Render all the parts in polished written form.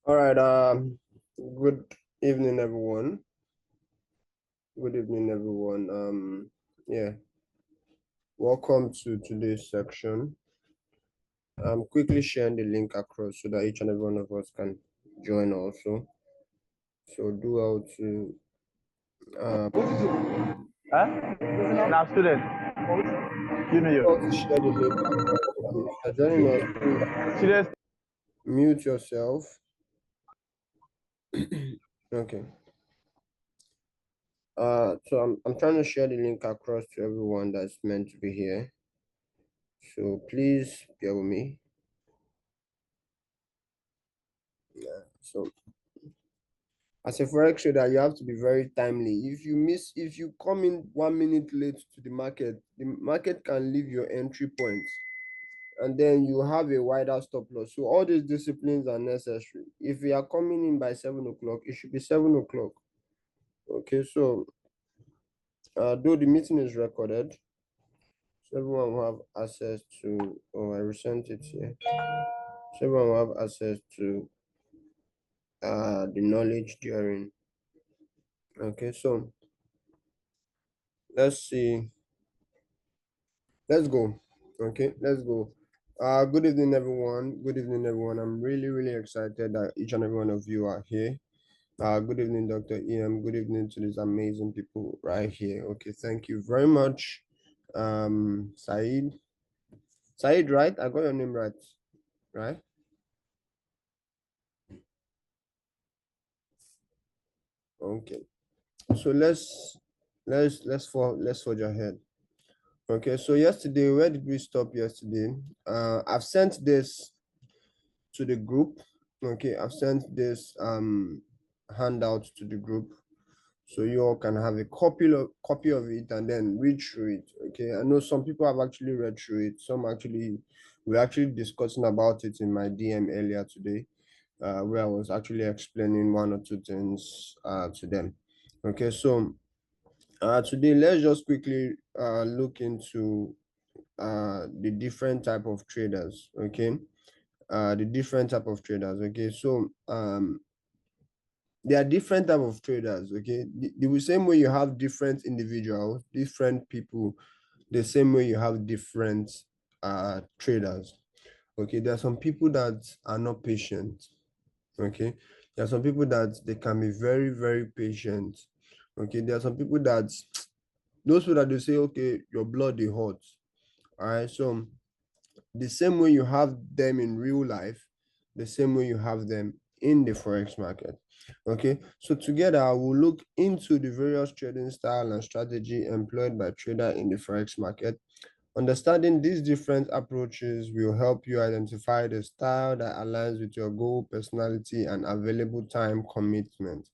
All right. Good evening, everyone. Good evening, everyone. Yeah. Welcome to today's section. I'm quickly sharing the link across so that each and every one of us can join also. So do well to. Now, student. Give me Do well to your share the link across. If you're joining us, please student. mute yourself. Okay. So I'm trying to share the link across to everyone that's meant to be here. So please bear with me. Yeah. So as a forex trader, you have to be very timely. If you come in 1 minute late to the market can leave your entry points, and then you have a wider stop loss. So all these disciplines are necessary. If you are coming in by 7 o'clock, it should be 7 o'clock. Okay, so though the meeting is recorded, so everyone will have access to. Oh, I resent it here. So everyone will have access to the knowledge during. Okay, so let's see. Let's go. Okay, let's go. Good evening, everyone. Good evening, everyone. I'm really excited that each and every one of you are here. Good evening, Dr. EM. Good evening to these amazing people right here. Okay, thank you very much. Said. Said, right? I got your name right, right? Okay. So let's forge ahead. Okay, so yesterday, where did we stop yesterday? I've sent this to the group. Okay, I've sent this handout to the group, so you all can have a copy of it and then read through it. Okay, I know some people have actually read through it. We're actually discussing about it in my DM earlier today, where I was actually explaining one or two things to them. Okay, so today let's just quickly look into the different type of traders. Okay, the different type of traders. Okay, so there are different type of traders. Okay, the same way you have different individuals, different people, the same way you have different traders. Okay, there are some people that are not patient. Okay, there are some people that they can be very patient. Okay, there are some people that those people that they say, okay, your blood is hot. All right, so the same way you have them in real life, the same way you have them in the forex market. Okay, so together we'll look into the various trading style and strategy employed by trader in the forex market. Understanding these different approaches will help you identify the style that aligns with your goal, personality, and available time commitment.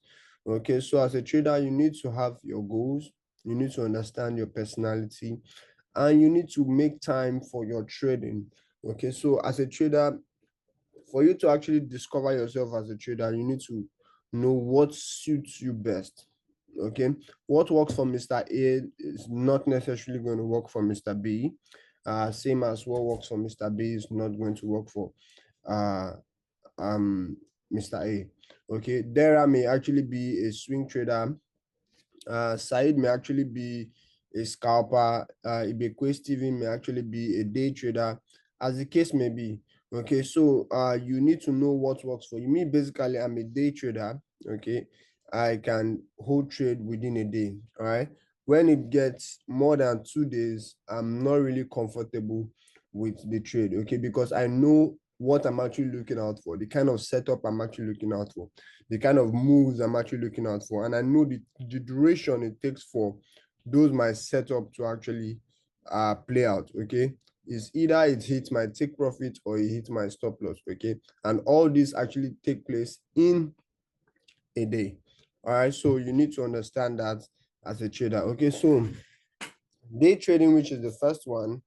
Okay, so as a trader, you need to have your goals, you need to understand your personality, and you need to make time for your trading. Okay, so as a trader, for you to actually discover yourself as a trader, you need to know what suits you best. Okay, what works for Mr. A is not necessarily going to work for Mr. B. Same as what works for Mr. B is not going to work for uh Mr. A. Okay, Dara may actually be a swing trader. Said may actually be a scalper. Ibekwe Steven may actually be a day trader, as the case may be. Okay, so you need to know what works for you. Me, basically, I'm a day trader. Okay, I can hold trade within a day. All right. When it gets more than 2 days, I'm not really comfortable with the trade. Okay, because I know what I'm actually looking out for, the kind of setup I'm actually looking out for, the kind of moves I'm actually looking out for, and I know the duration it takes for those my setup to actually play out. Okay, is either it hits my take profit or it hits my stop loss. Okay, and all this actually take place in a day. All right, so you need to understand that as a trader. Okay, so day trading, which is the first one,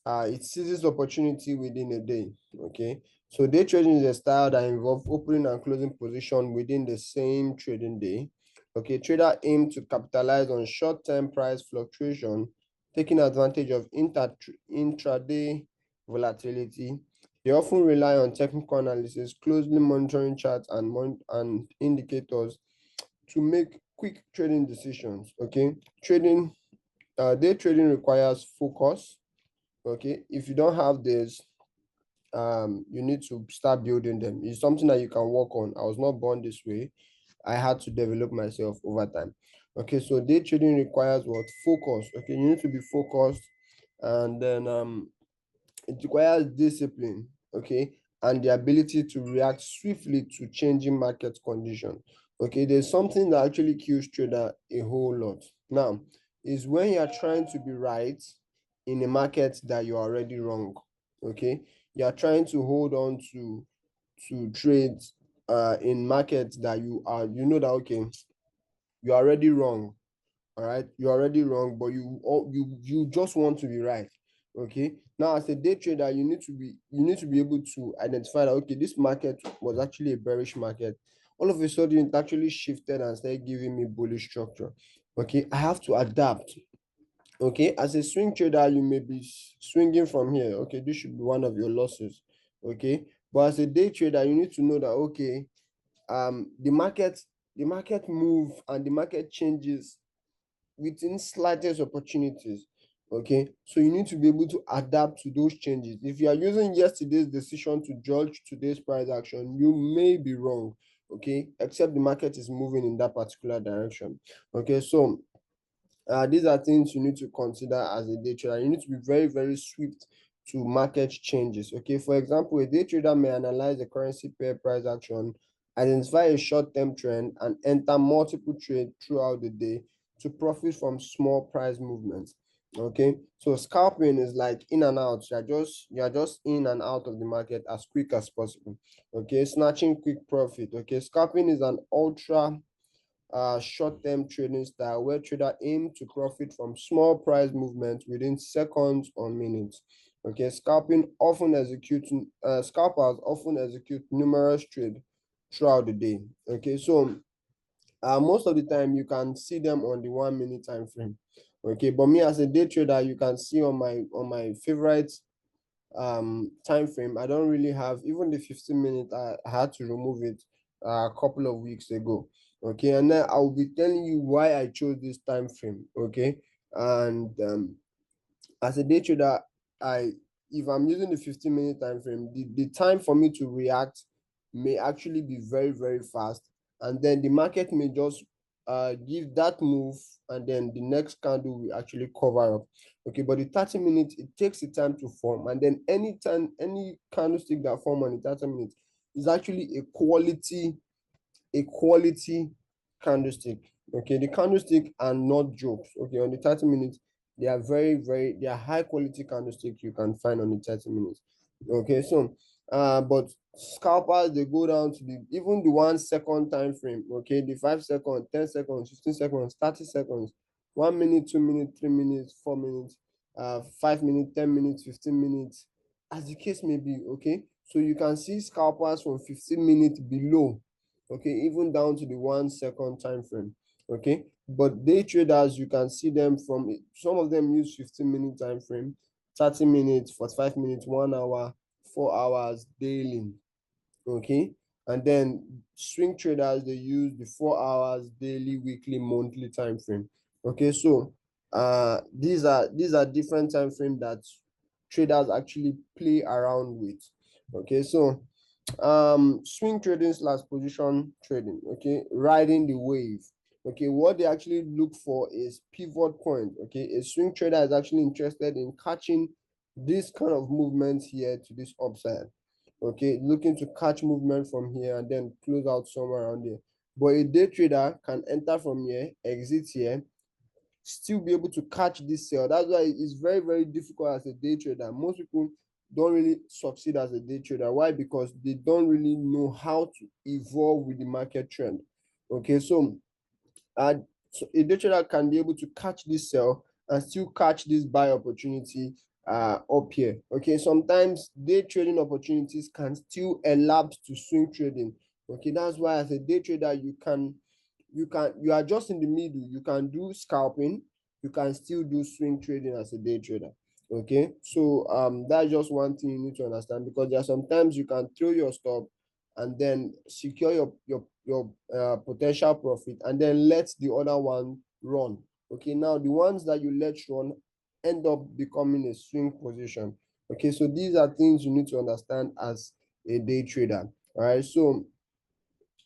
it seizes opportunity within a day. Okay, so day trading is a style that involves opening and closing position within the same trading day. Okay, trader aim to capitalize on short-term price fluctuation, taking advantage of intraday volatility They often rely on technical analysis, closely monitoring charts and indicators to make quick trading decisions. Okay, day trading requires focus. Okay, if you don't have this, you need to start building them. It's something that you can work on. I was not born this way. I had to develop myself over time. Okay, so day trading requires what? Focus. Okay, you need to be focused, and then it requires discipline, okay, and the ability to react swiftly to changing market conditions. Okay, there's something that actually kills trader a whole lot. Now, is when you are trying to be right in a market that you're already wrong. Okay, you are trying to hold on to trades in markets that you know that okay, you're already wrong. All right, you're already wrong, but you just want to be right. Okay, now as a day trader, you need to be able to identify that okay, this market was actually a bearish market. All of a sudden it actually shifted and started giving me bullish structure. Okay, I have to adapt. Okay, as a swing trader, you may be swinging from here. Okay, this should be one of your losses. Okay, but as a day trader, you need to know that okay, the market move and the market changes within slightest opportunities. Okay, so you need to be able to adapt to those changes. If you are using yesterday's decision to judge today's price action, you may be wrong. Okay, except the market is moving in that particular direction. Okay, so these are things you need to consider as a day trader. You need to be very, very swift to market changes. Okay, for example, a day trader may analyze the currency pair price action, identify a short-term trend, and enter multiple trades throughout the day to profit from small price movements. Okay, so scalping is like in and out. You are just in and out of the market as quick as possible. Okay, snatching quick profit. Okay, scalping is an ultra short-term trading style where trader aim to profit from small price movements within seconds or minutes. Okay, scalpers often execute numerous trades throughout the day. Okay, so most of the time you can see them on the 1 minute time frame. Okay, but me as a day trader, you can see on my favorite time frame. I don't really have even the 15 minute. I had to remove it a couple of weeks ago. Okay, and then I'll be telling you why I chose this time frame. Okay, and as a day trader, I if I'm using the 15-minute time frame, the time for me to react may actually be very, very fast, and then the market may just give that move, and then the next candle will actually cover up. Okay, but the 30 minutes, it takes the time to form, and then any candlestick that form on the 30 minutes is actually a quality candlestick. Okay, the candlestick are not jokes. Okay, on the 30 minutes, they are they are high quality candlestick you can find on the 30 minutes. Okay, so but scalpers, they go down to even the 1 second time frame. Okay, the 5 second, 10 seconds, 15 seconds, 30 seconds, 1 minute, 2 minutes, 3 minutes, 4 minutes, 5 minutes, 10 minutes, 15 minutes, as the case may be. Okay, so you can see scalpers from 15 minutes below. Okay, even down to the 1 second time frame. Okay, but day traders, you can see them from some of them use 15-minute time frame, 30 minutes, 45 minutes, 1 hour, 4 hours daily. Okay, and then swing traders, they use the 4 hours daily, weekly, monthly time frame. Okay, so these are different time frame that traders actually play around with. Okay, so swing trading slash position trading. Okay, riding the wave. Okay, what they actually look for is pivot point. Okay, a swing trader is actually interested in catching this kind of movement here to this upside. Okay, looking to catch movement from here and then close out somewhere around there. But a day trader can enter from here, exit here, still be able to catch this sell. That's why it's very, very difficult as a day trader. Most people don't really succeed as a day trader. Why? Because they don't really know how to evolve with the market trend. Okay, so a day trader can be able to catch this sell and still catch this buy opportunity up here. Okay, sometimes day trading opportunities can still elapse to swing trading. Okay, that's why as a day trader, you are just in the middle. You can do scalping, you can still do swing trading as a day trader. Okay, so that's just one thing you need to understand, because there are sometimes you can throw your stop and then secure your potential profit and then let the other one run. Okay, now the ones that you let run end up becoming a swing position. Okay, so these are things you need to understand as a day trader. All right, so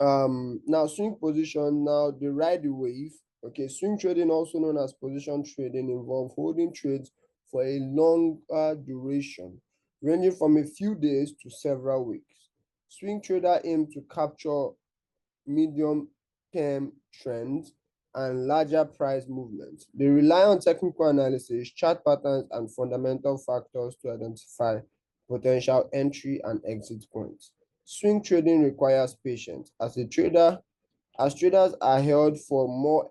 now swing position, now the ride the wave. Okay, swing trading, also known as position trading, involve holding trades for a longer duration, ranging from a few days to several weeks. Swing trader aim to capture medium term trends and larger price movements. They rely on technical analysis, chart patterns, and fundamental factors to identify potential entry and exit points. Swing trading requires patience. As traders are held for more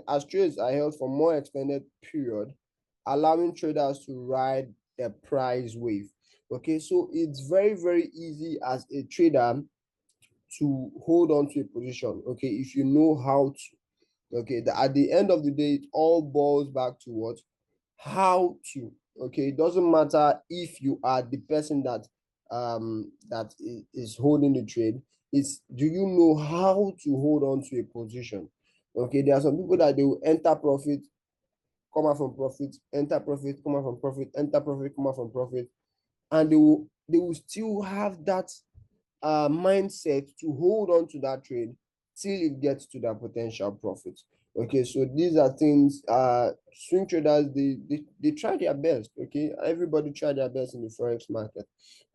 as trades are held for more extended period, allowing traders to ride the price wave. Okay, so it's very, very easy as a trader to hold on to a position, okay, if you know how to. Okay, at the end of the day, it all boils back to what? How to. Okay, it doesn't matter if you are the person that is holding the trade. It's, do you know how to hold on to a position? Okay, there are some people that they will enter profit, come out from profit, enter profit, come out from profit, enter profit, come out from profit, and they will still have that mindset to hold on to that trade till it gets to their potential profit. Okay, so these are things swing traders, they try their best. Okay, everybody try their best in the forex market.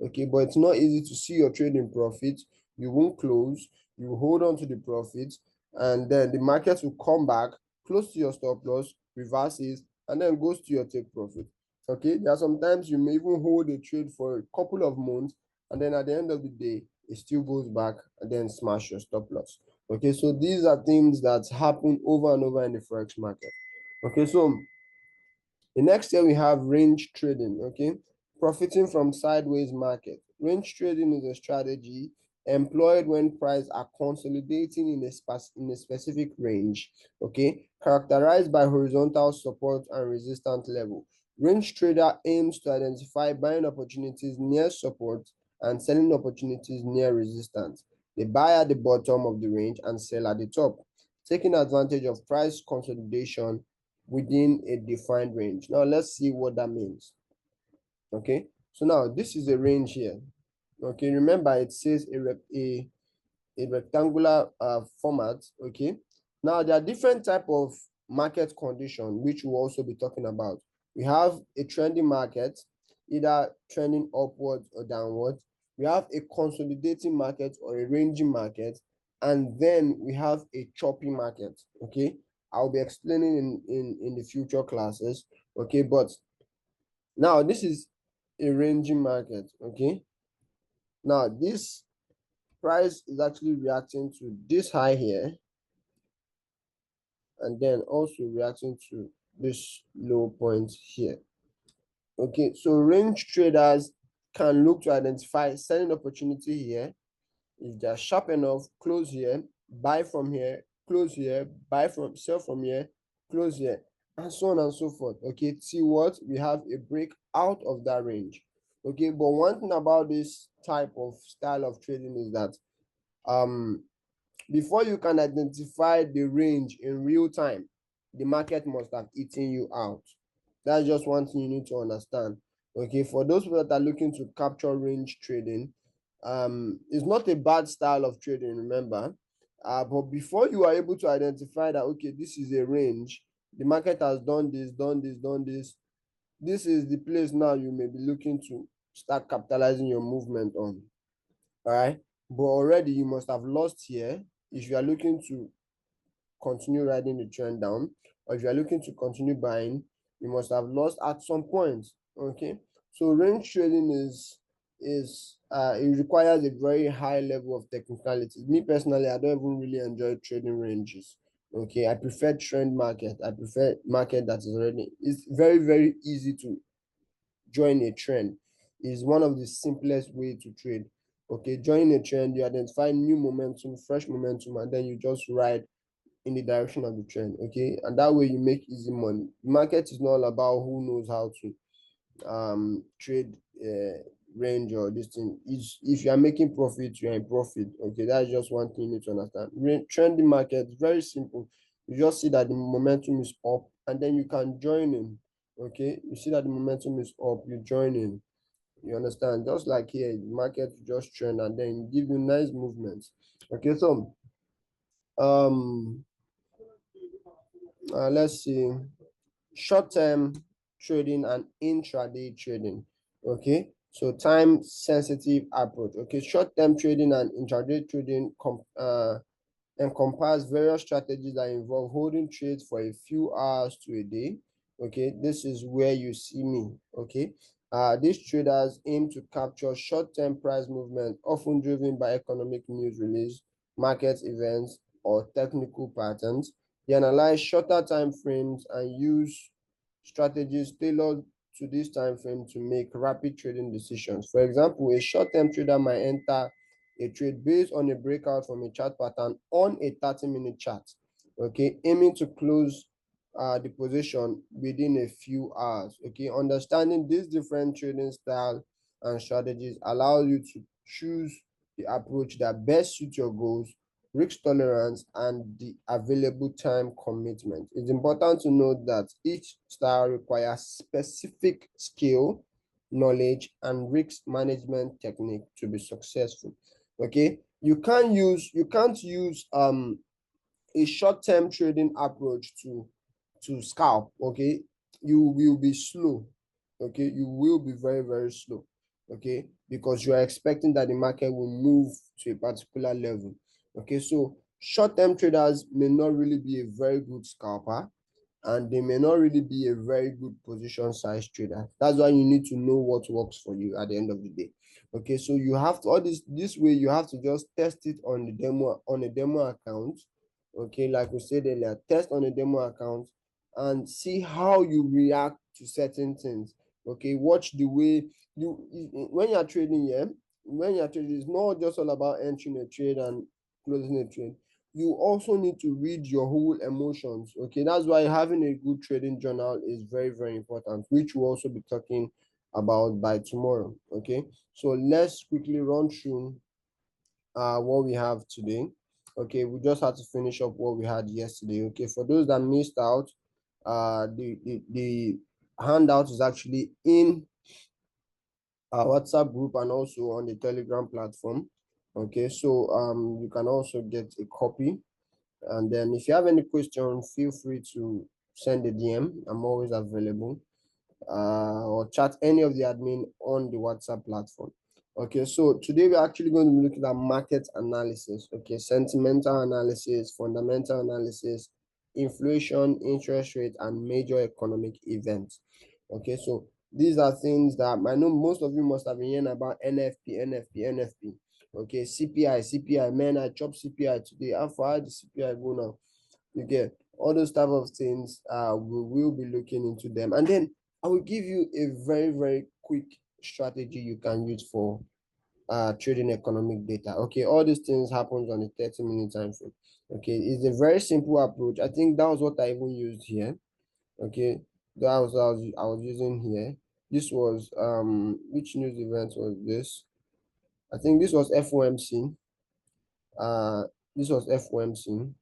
Okay, but it's not easy to see your trading profit. You won't close, you hold on to the profit, and then the market will come back close to your stop loss, reverses, and then goes to your take profit. Okay, there are sometimes you may even hold a trade for a couple of months, and then at the end of the day it still goes back and then smash your stop loss. Okay, so these are things that happen over and over in the forex market. Okay, so the next year we have range trading. Okay, profiting from sideways market. Range trading is a strategy employed when prices are consolidating in a specific range. Okay, characterized by horizontal support and resistance level. Range trader aims to identify buying opportunities near support and selling opportunities near resistance. They buy at the bottom of the range and sell at the top, taking advantage of price consolidation within a defined range. Now let's see what that means. Okay, so now this is a range here. Okay, remember it says a rectangular format. Okay, now there are different type of market condition which we'll also be talking about. We have a trending market, either trending upwards or downwards. We have a consolidating market or a ranging market, and then we have a choppy market. Okay, I'll be explaining in the future classes. Okay, but now this is a ranging market. Okay, now this price is actually reacting to this high here, and then also reacting to this low point here. Okay, so range traders can look to identify selling opportunity here. If they're sharp enough, close here, buy from here, close here, sell from here, close here, and so on and so forth. Okay, see what we have a break out of that range. Okay, but one thing about this type of style of trading is that before you can identify the range in real time, the market must have eaten you out. That's just one thing you need to understand. Okay, for those people that are looking to capture range trading, it's not a bad style of trading, remember. But before you are able to identify that, okay, this is a range, the market has done this, done this, done this. This is the place now you may be looking to start capitalizing your movement on. All right, but already you must have lost here if you are looking to continue riding the trend down, or if you are looking to continue buying, you must have lost at some point. Okay, so range trading is it requires a very high level of technicality. Me personally, I don't even really enjoy trading ranges. Okay, I prefer trend market. I prefer market that is already, it's very, very easy to join a trend. Is one of the simplest way to trade. Okay, join a trend, you identify new momentum, fresh momentum, and then you just ride in the direction of the trend. Okay, and that way you make easy money. The market is not all about who knows how to. trade range or this thing is, if you are making profit, you are in profit. Okay, that's just one thing you need to understand. Trending market, very simple. You just see that the momentum is up, and then you can join in. Okay, you see that the momentum is up, you join in. You understand? Just like here, the market just trend and then give you nice movements. Okay, so um let's see, short-term trading and intraday trading. Okay, so time sensitive approach. Okay, short-term trading and intraday trading encompass various strategies that involve holding trades for a few hours to a day. Okay, this is where you see me. Okay, these traders aim to capture short-term price movement, often driven by economic news release, market events, or technical patterns. They analyze shorter time frames and use strategies tailored to this time frame to make rapid trading decisions. For example, a short-term trader might enter a trade based on a breakout from a chart pattern on a 30-minute chart, okay, aiming to close the position within a few hours. Okay, understanding these different trading style and strategies allows you to choose the approach that best suits your goals, risk tolerance, and the available time commitment. It's important to note that each style requires specific skill, knowledge, and risk management technique to be successful. Okay, you can't use a short-term trading approach to scalp. Okay, you will be slow. Okay, you will be very, very slow. Okay, because you are expecting that the market will move to a particular level. Okay, so short-term traders may not really be a very good scalper, and they may not really be a very good position size trader. That's why you need to know what works for you at the end of the day. Okay, so you have to, all this way you have to just test it on the demo, on a demo account. Okay, like we said earlier, test on a demo account and see how you react to certain things. Okay, watch the way when you're trading, yeah, when you're trading, it's not just all about entering a trade and closing a trade. You also need to read your whole emotions. Okay, that's why having a good trading journal is very, very important, which we'll also be talking about by tomorrow. Okay, so let's quickly run through what we have today. Okay, we just had to finish up what we had yesterday. Okay, for those that missed out, the handout is actually in our WhatsApp group and also on the Telegram platform. Okay, so you can also get a copy. And then if you have any question, feel free to send a DM. I'm always available. Or chat any of the admin on the WhatsApp platform. Okay, so today we're actually going to be looking at market analysis. Okay, sentimental analysis, fundamental analysis, inflation, interest rate, and major economic events. Okay, so these are things that I know most of you must have been hearing about. NFP. Okay, CPI. Man, I chop CPI today. How far the CPI go now? You get all those type of things. We will be looking into them, and then I will give you a very, very quick strategy you can use for trading economic data. Okay, all these things happens on a 30-minute time frame. Okay, it's a very simple approach. I think that was what I even used here. Okay, that was I was using here. This was which news event was this? I think this was FOMC. This was FOMC,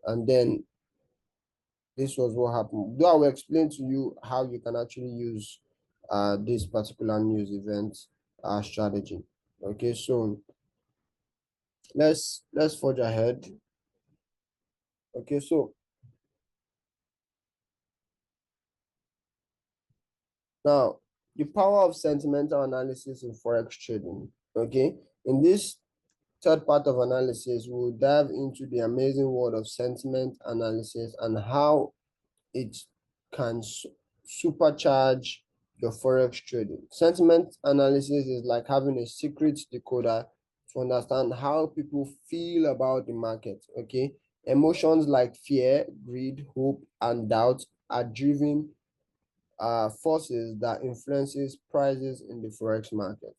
and then this was what happened. Though I will explain to you how you can actually use this particular news event strategy. Okay, so let's forge ahead. Okay, so now the power of sentimental analysis in forex trading. Okay, in this third part of analysis, we'll dive into the amazing world of sentiment analysis and how it can supercharge your forex trading. Sentiment analysis is like having a secret decoder to understand how people feel about the market. Okay, emotions like fear, greed, hope, and doubt are driven forces that influences prices in the forex market.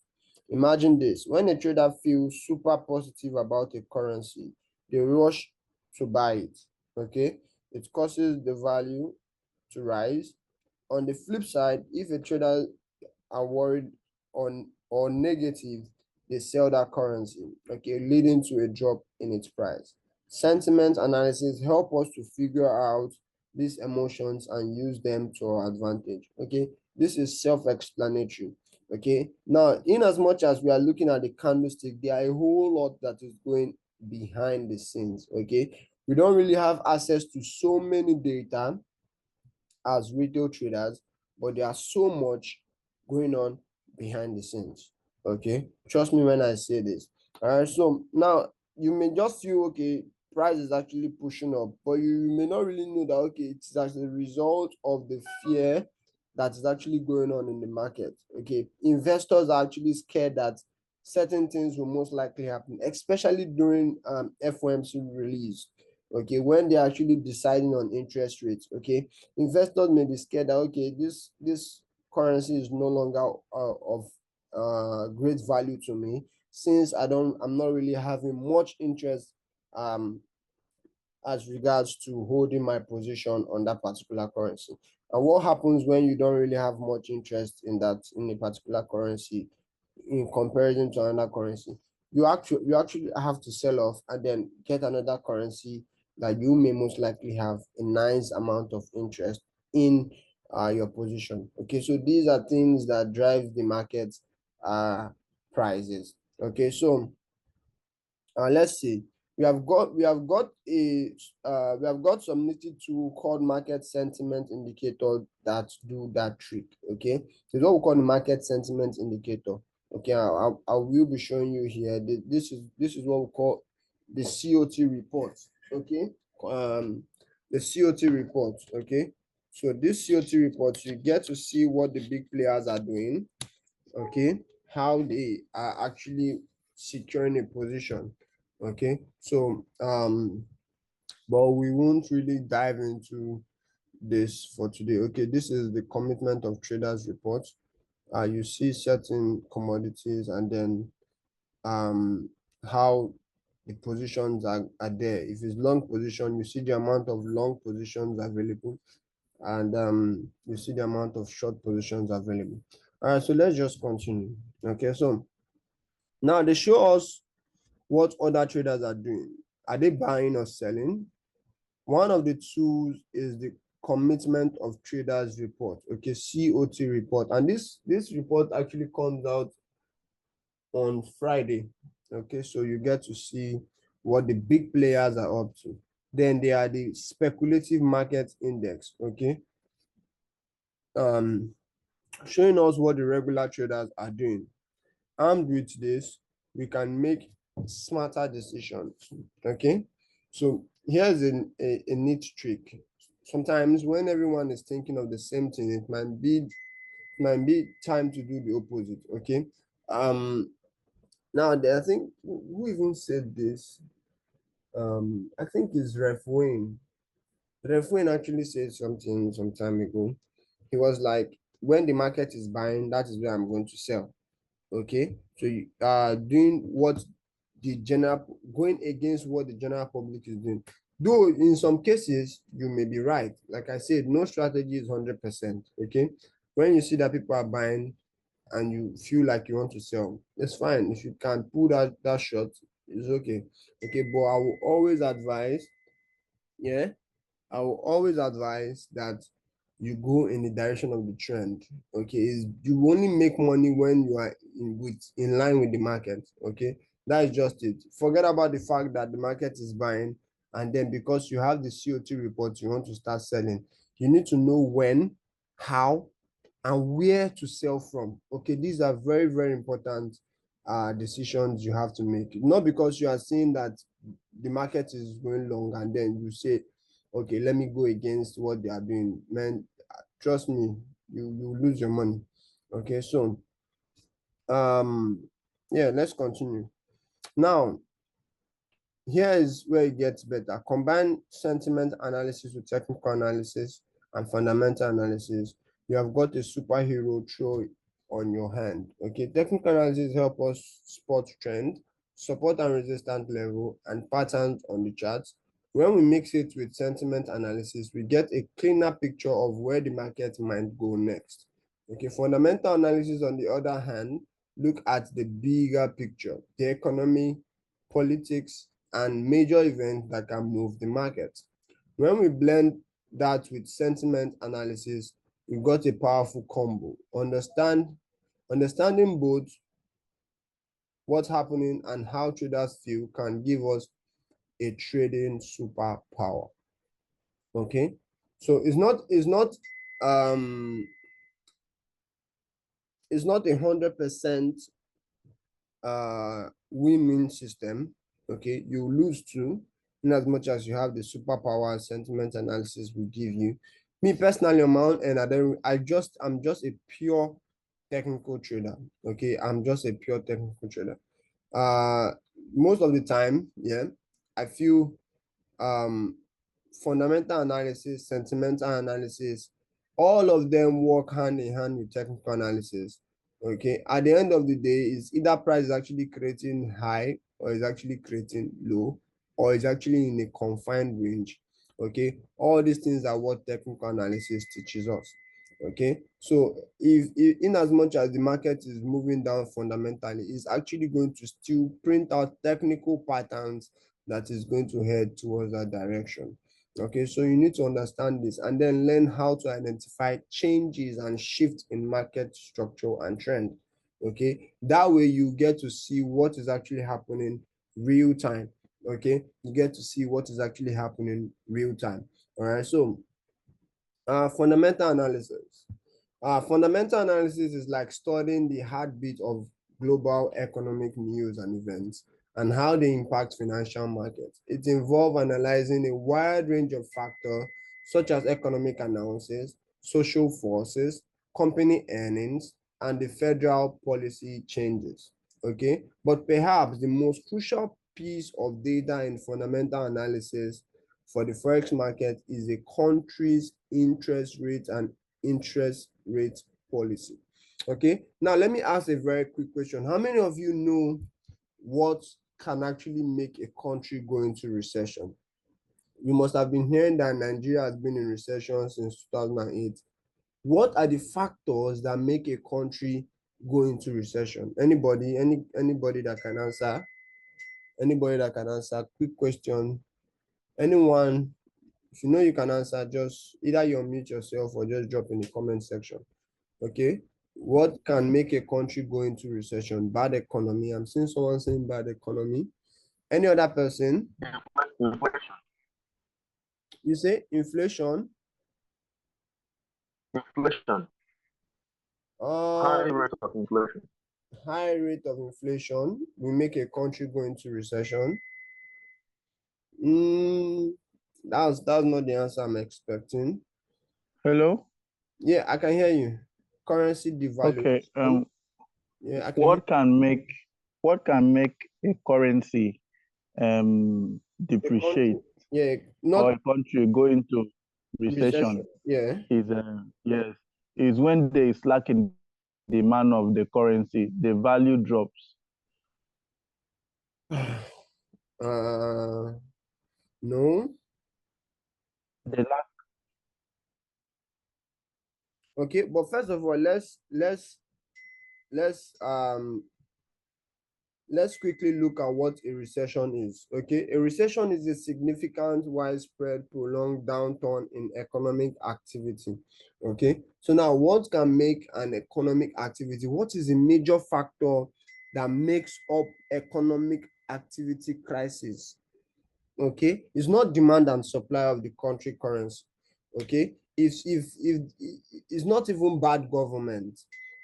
Imagine this: when a trader feels super positive about a currency, they rush to buy it. Okay, it causes the value to rise. On the flip side, if a trader are worried on or negative, they sell that currency, okay, leading to a drop in its price. Sentiment analysis help us to figure out these emotions and use them to our advantage. Okay, this is self-explanatory. Okay, now in as much as we are looking at the candlestick, there are a whole lot that is going behind the scenes. Okay, we don't really have access to so many data as retail traders, but there are so much going on behind the scenes. Okay, trust me when I say this. All right, so now you may just feel okay, price is actually pushing up, but you may not really know that okay, it's as a result of the fear that is actually going on in the market. Okay, investors are actually scared that certain things will most likely happen, especially during FOMC release. Okay, when they're actually deciding on interest rates. Okay, investors may be scared that okay, this currency is no longer of great value to me, since I'm not really having much interest as regards to holding my position on that particular currency. And what happens when you don't really have much interest in a particular currency in comparison to another currency? You actually have to sell off and then get another currency that you may most likely have a nice amount of interest in your position. Okay, so these are things that drive the market prices. Okay, so let's see. We have got some nifty tool called market sentiment indicator that do that trick. Okay, so what we call the market sentiment indicator. Okay, I will be showing you here. This is what we call the COT report. Okay, the COT report. Okay, so this COT report, you get to see what the big players are doing. Okay, how they are actually securing a position. Okay, so but we won't really dive into this for today. Okay, this is the commitment of traders report. You see certain commodities and then how the positions are there. If it's long position, you see the amount of long positions available, and you see the amount of short positions available. All right, so let's just continue. Okay, so now they show us what other traders are doing. Are they buying or selling? One of the tools is the commitment of traders report. Okay, COT report. And this report actually comes out on Friday. Okay, so you get to see what the big players are up to. Then there are the speculative market index. Okay, showing us what the regular traders are doing. Armed with this, we can make smarter decisions. Okay, so here's a neat trick. Sometimes when everyone is thinking of the same thing, it might be time to do the opposite. Okay, now I think who even said this? I think it's Ref Wayne. Ref Wayne actually said something some time ago. He was like, when the market is buying, that is where I'm going to sell. Okay, so you are doing what the general going against what the general public is doing, though in some cases you may be right. Like I said, no strategy is 100%. Okay, when you see that people are buying and you feel like you want to sell, it's fine. If you can pull that shot, it's okay. Okay, but I will always advise, yeah, I will always advise that you go in the direction of the trend. Okay, you only make money when you are in line with the market. Okay, that is just it. Forget about the fact that the market is buying, and then because you have the COT report, you want to start selling. You need to know when, how, and where to sell from. Okay, these are very, very important decisions you have to make. Not because you are seeing that the market is going long and then you say, okay, let me go against what they are doing. Man, trust me, you lose your money. Okay, so yeah, let's continue. Now, here is where it gets better. Combine sentiment analysis with technical analysis and fundamental analysis. You have got a superhero throw on your hand. Okay, technical analysis help us spot trend, support and resistance level, and patterns on the charts. When we mix it with sentiment analysis, we get a cleaner picture of where the market might go next. Okay, fundamental analysis, on the other hand, look at the bigger picture, the economy, politics, and major events that can move the market. When we blend that with sentiment analysis, we got a powerful combo. Understanding both what's happening and how traders feel can give us a trading superpower. Okay, so um it's not 100% win-win system. Okay, you lose too, in as much as you have the superpower sentiment analysis will give you. Me personally, on my own end, I'm just a pure technical trader. Okay, I'm just a pure technical trader. Uh, Most of the time, yeah, I feel um fundamental analysis, sentimental analysis, all of them work hand in hand with technical analysis. Okay, at the end of the day, is either price is actually creating high or is actually creating low or is actually in a confined range. Okay, all these things are what technical analysis teaches us. Okay, so if in as much as the market is moving down fundamentally, it's actually going to still print out technical patterns that is going to head towards that direction. Okay, so you need to understand this and then learn how to identify changes and shifts in market structure and trend. Okay, that way you get to see what is actually happening real time. Okay, you get to see what is actually happening real time. All right, so fundamental analysis. Fundamental analysis is like studying the heartbeat of global economic news and events and how they impact financial markets. It involves analyzing a wide range of factors such as economic announcements, social forces, company earnings, and the federal policy changes. Okay, but perhaps the most crucial piece of data in fundamental analysis for the forex market is a country's interest rate and interest rate policy. Okay, now let me ask a very quick question. How many of you know what can actually make a country go into recession? You must have been hearing that Nigeria has been in recession since 2008. What are the factors that make a country go into recession? Anybody that can answer? Anybody that can answer? Quick question. Anyone? If you know you can answer, just either you unmute yourself or just drop in the comment section. Okay. What can make a country go into recession? Bad economy. I'm seeing someone saying bad economy. Any other person? Inflation. You say inflation? Inflation. Uh, High rate of inflation. High rate of inflation will make a country go into recession. Mm, that's not the answer I'm expecting. Hello. Yeah, I can hear you. Currency Okay. devaluation. Yeah, I can hear What can make a currency the country. depreciate Yeah, or not a country go into recession. recession? Yeah. Is yes, is when there is lack in demand of the currency, the value drops. No. The lack. Okay, but first of all, let's let's quickly look at what a recession is. Okay, a recession is a significant, widespread, prolonged downturn in economic activity. Okay, so now what can make an economic activity? What is a major factor that makes up economic activity crisis? Okay, it's not demand and supply of the country currency. Okay, if it's not even bad government.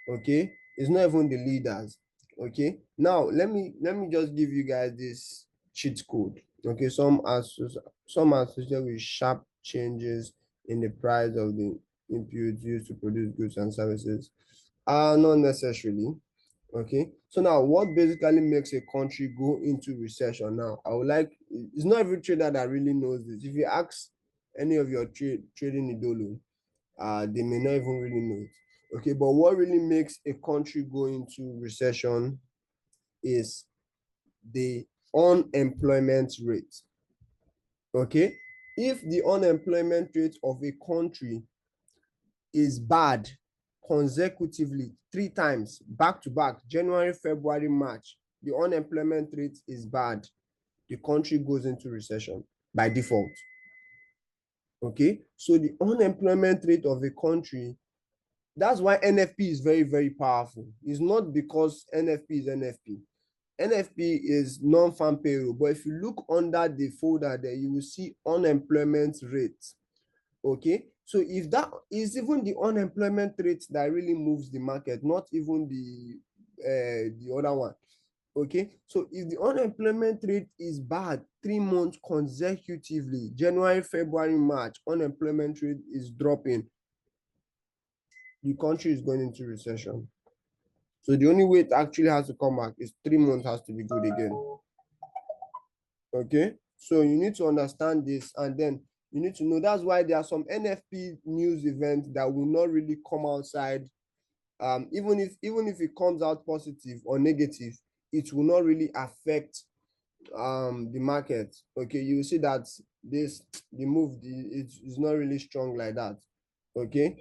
Okay, it's not even the leaders. Okay, now let me just give you guys this cheat code. Okay, some are associated with sharp changes in the price of the inputs used to produce goods and services. Not necessarily. Okay, so now what basically makes a country go into recession? Now, I would like, it's not every trader that really knows this. If you ask any of your trading idolo, they may not even really know it. Okay, but what really makes a country go into recession is the unemployment rate. Okay, if the unemployment rate of a country is bad consecutively 3 times back to back, January, February, March, the unemployment rate is bad, the country goes into recession by default. Okay, so the unemployment rate of a country, that's why NFP is very, very powerful. It's not because NFP is NFP. NFP is non-farm payroll, but if you look under the folder there, you will see unemployment rate. Okay, so if that is even the unemployment rate that really moves the market, not even the other one. Okay, so if the unemployment rate is bad 3 months consecutively, January, February, March, unemployment rate is dropping, the country is going into recession. So the only way it actually has to come back is 3 months has to be good again. Okay, so you need to understand this, and then you need to know that's why there are some NFP news events that will not really come outside. Even if it comes out positive or negative, it will not really affect the market. Okay, you will see that the move it's not really strong like that. Okay,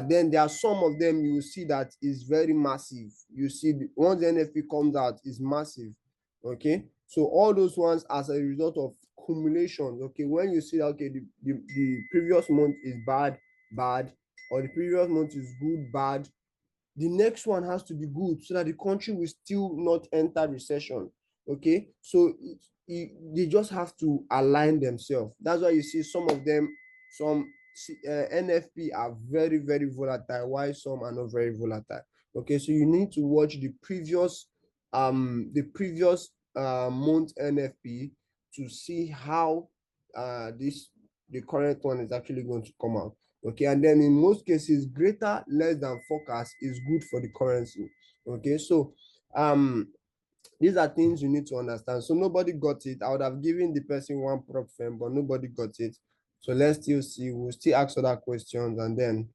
then there are some of them you will see that is very massive. You see once the NFP comes out is massive. Okay, so all those ones as a result of accumulation. Okay, when you see that okay the previous month is bad, or the previous month is good, bad, the next one has to be good so that the country will still not enter recession. Okay, so they just have to align themselves. That's why you see some of them, some NFP are very, very volatile, while some are not very volatile. Okay, so you need to watch the previous month NFP to see how the current one is actually going to come out. Okay, and then in most cases, greater less than forecast is good for the currency. Okay, so these are things you need to understand. So nobody got it. I would have given the person one prop firm, but nobody got it. So let's still see. We'll still ask other questions, and then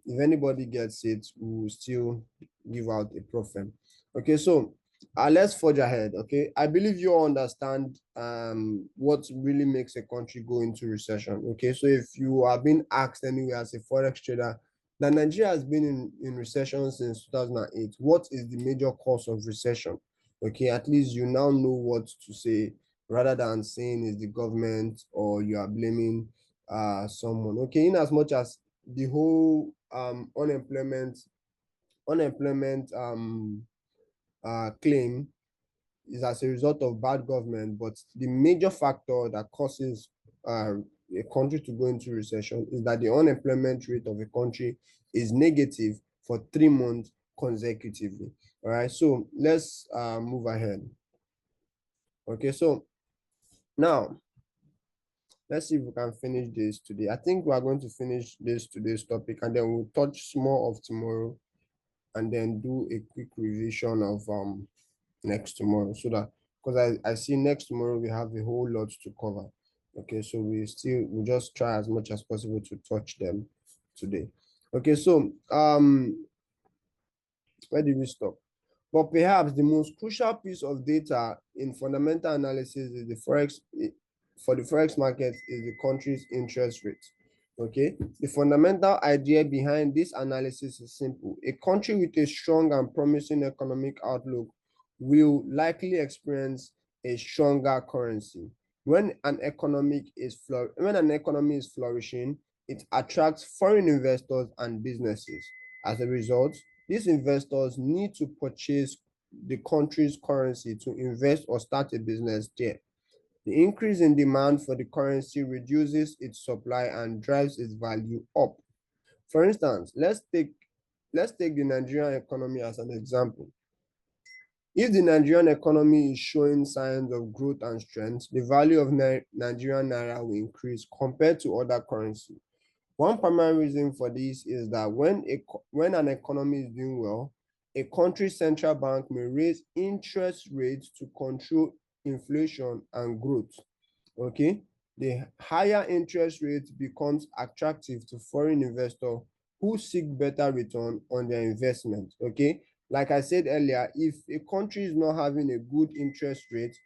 if anybody gets it, we'll still give out a prop firm. Okay, so let's forge ahead. Okay, I believe you all understand what really makes a country go into recession. Okay, so if you are being asked anyway as a forex trader that Nigeria has been in recession since 2008, what is the major cause of recession? Okay, at least you now know what to say rather than saying is the government or you are blaming someone. Okay, in as much as the whole unemployment claim is as a result of bad government, but the major factor that causes a country to go into recession is that the unemployment rate of a country is negative for 3 months consecutively. All right, so let's move ahead. Okay, so now let's see if we can finish this today. I think we are going to finish today's topic, and then we'll touch more of tomorrow, and then do a quick revision of next tomorrow, so that because I see next tomorrow we have a whole lot to cover. Okay, so we'll just try as much as possible to touch them today. Okay, so where did we stop? But perhaps the most crucial piece of data in fundamental analysis is for the forex market is the country's interest rate. Okay, the fundamental idea behind this analysis is simple. A country with a strong and promising economic outlook will likely experience a stronger currency. When an economy is flourishing, it attracts foreign investors and businesses. As a result, these investors need to purchase the country's currency to invest or start a business there. The increase in demand for the currency reduces its supply and drives its value up. For instance, let's take the Nigerian economy as an example. If the Nigerian economy is showing signs of growth and strength, the value of Nigerian naira will increase compared to other currencies. One primary reason for this is that when an economy is doing well, a country's central bank may raise interest rates to control inflation and growth. Okay, the higher interest rate becomes attractive to foreign investors who seek better return on their investment. Okay, like I said earlier, if a country is not having a good interest rate,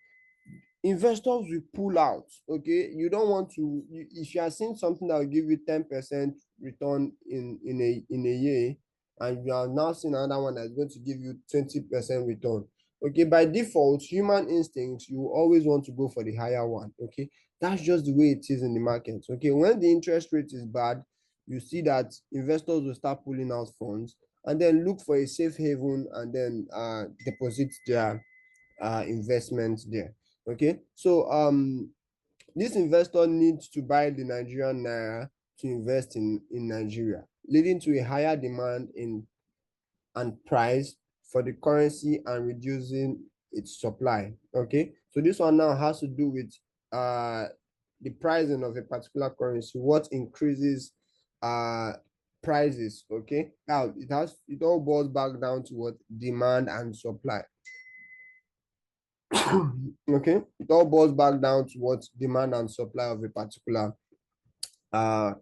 investors will pull out. Okay, you don't want to, if you are seeing something that will give you 10% return in a year, and you are now seeing another one that's going to give you 20% return. Okay, by default, human instincts, you always want to go for the higher one. Okay, that's just the way it is in the market. Okay, when the interest rate is bad, you see that investors will start pulling out funds and then look for a safe haven and then deposit their investment there. Okay, so this investor needs to buy the Nigerian naira to invest in Nigeria, leading to a higher demand in and price for the currency and reducing its supply. Okay, so this one now has to do with the pricing of a particular currency, what increases prices. Okay, now it all boils back down to what demand and supply. Okay, it all boils back down to what demand and supply of a particular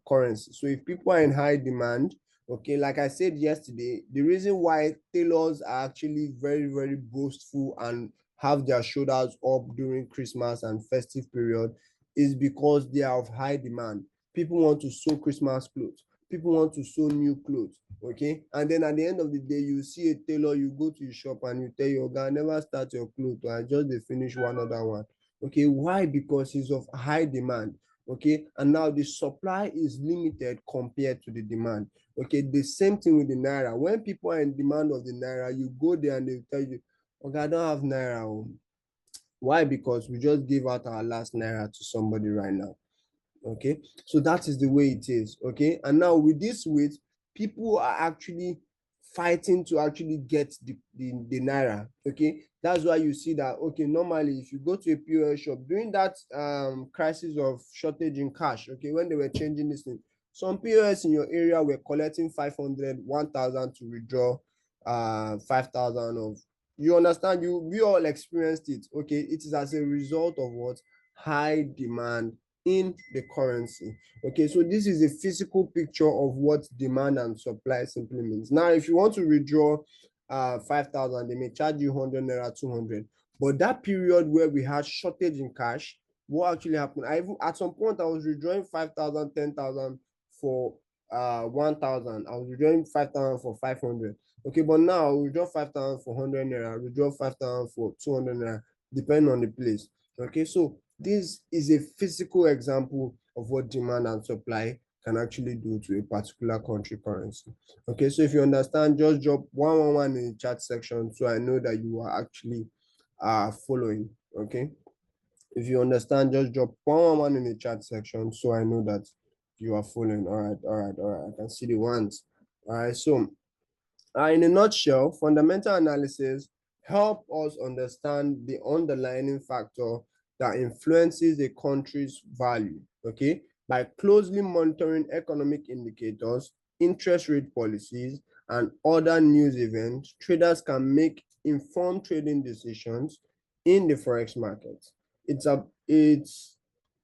currency. So if people are in high demand, okay, like I said yesterday, the reason why tailors are actually very, very boastful and have their shoulders up during Christmas and festive period is because they are of high demand. People want to sew Christmas clothes. People want to sew new clothes. Okay, and then at the end of the day, you see a tailor, you go to your shop and you tell your guy, never start your clothes, or I just they finish one other one. Okay, why? Because he's of high demand. Okay, and now the supply is limited compared to the demand. Okay, the same thing with the naira. When people are in demand of the naira, you go there and they tell you, okay, I don't have naira. Why? Because we just gave out our last naira to somebody right now. Okay, so that is the way it is. Okay, and now with this weight, people are actually fighting to actually get the naira. Okay, that's why you see that. Okay, normally if you go to a POS shop during that crisis of shortage in cash, okay, when they were changing this thing, some POS in your area were collecting 500, 1,000 to withdraw 5,000 of, you understand, we all experienced it. Okay, it is as a result of what? High demand in the currency. Okay, so this is a physical picture of what demand and supply simply means. Now, if you want to withdraw 5,000, they may charge you 100 naira, 200. But that period where we had shortage in cash, what actually happened? I even at some point I was withdrawing 5,000, 10,000 for 1,000. I was withdrawing 5,000 for 500. Okay, but now I withdraw 5,000 for 100 naira, withdraw 5,000 for 200 naira, depending on the place. Okay, so this is a physical example of what demand and supply can actually do to a particular country currency. Okay, so if you understand, just drop 111 in the chat section so I know that you are actually following. Okay, if you understand, just drop 111 in the chat section so I know that you are following. All right, all right, all right. I can see the ones. All right, so in a nutshell, fundamental analysis help us understand the underlying factor that influences a country's value, okay, by closely monitoring economic indicators, interest rate policies, and other news events. Traders can make informed trading decisions in the forex market. It's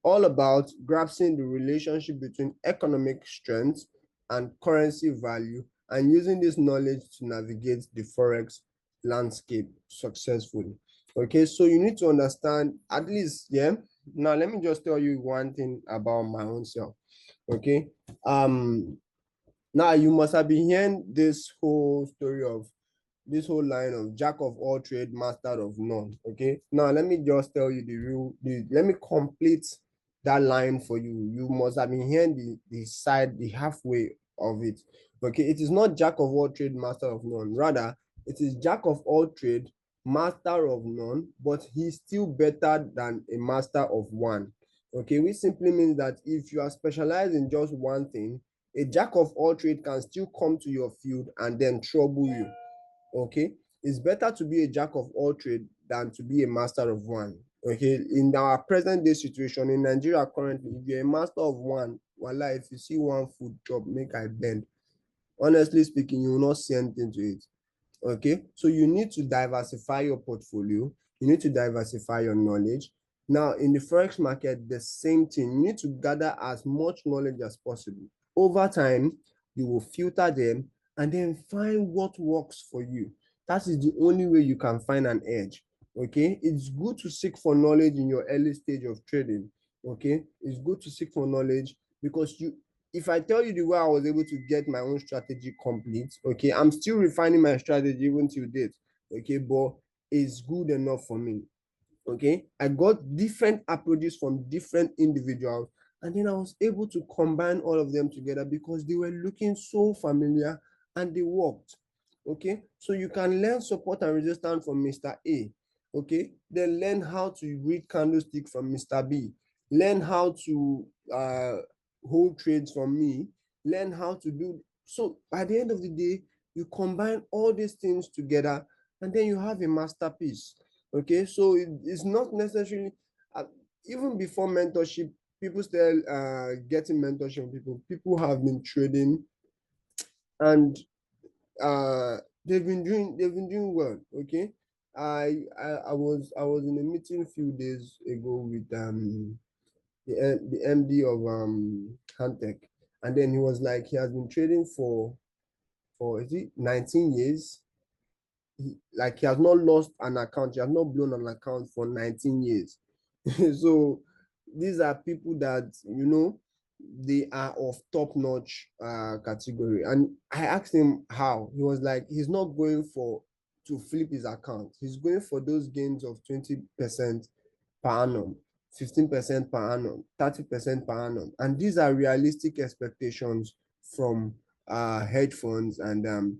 all about grasping the relationship between economic strength and currency value and using this knowledge to navigate the forex landscape successfully. Okay, so you need to understand at least, yeah. Now let me just tell you one thing about my own self. Okay, now you must have been hearing this whole story of this whole line of jack of all trade, master of none. Okay, now let me just tell you let me complete that line for you. You must have been hearing the halfway of it. Okay, it is not jack of all trade, master of none. Rather, it is jack of all trade, master of none, but he's still better than a master of one. Okay, which simply means that if you are specialized in just one thing, a jack of all trade can still come to your field and then trouble you. Okay, it's better to be a jack of all trade than to be a master of one. Okay, in our present day situation in Nigeria currently, if you're a master of one, voila, if you see one food job, make I bend. Honestly speaking, you will not see anything to it. Okay, so you need to diversify your portfolio, you need to diversify your knowledge. Now in the forex market, the same thing. You need to gather as much knowledge as possible. Over time, you will filter them and then find what works for you. That is the only way you can find an edge. Okay, it's good to seek for knowledge in your early stage of trading. Okay, it's good to seek for knowledge because if I tell you the way I was able to get my own strategy complete, okay, I'm still refining my strategy even till date. Okay, but it's good enough for me. Okay, I got different approaches from different individuals, and then I was able to combine all of them together because they were looking so familiar and they worked. Okay, so you can learn support and resistance from Mr. A. Okay, then learn how to read candlestick from Mr. B. Learn how to hold trades from me. Learn how to do. So at the end of the day, you combine all these things together, and then you have a masterpiece. Okay, so it's not necessarily uh, even before mentorship, people still getting mentorship from people have been trading, and they've been doing well. Okay, I was in a meeting a few days ago with the MD of Hantech, and then he was like he has been trading for is it 19 years. Like he has not lost an account, he has not blown an account for 19 years. So these are people that they are of top-notch category. And I asked him how. He was like, he's not going for to flip his account. He's going for those gains of 20% per annum, 15% per annum, 30% per annum. And these are realistic expectations from hedge funds and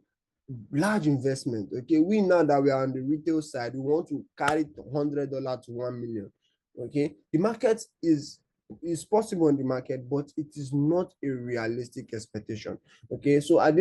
large investment. Okay, we now that we are on the retail side, we want to carry $100 to 1 million. Okay, the market is possible on the market, but it is not a realistic expectation. Okay, so at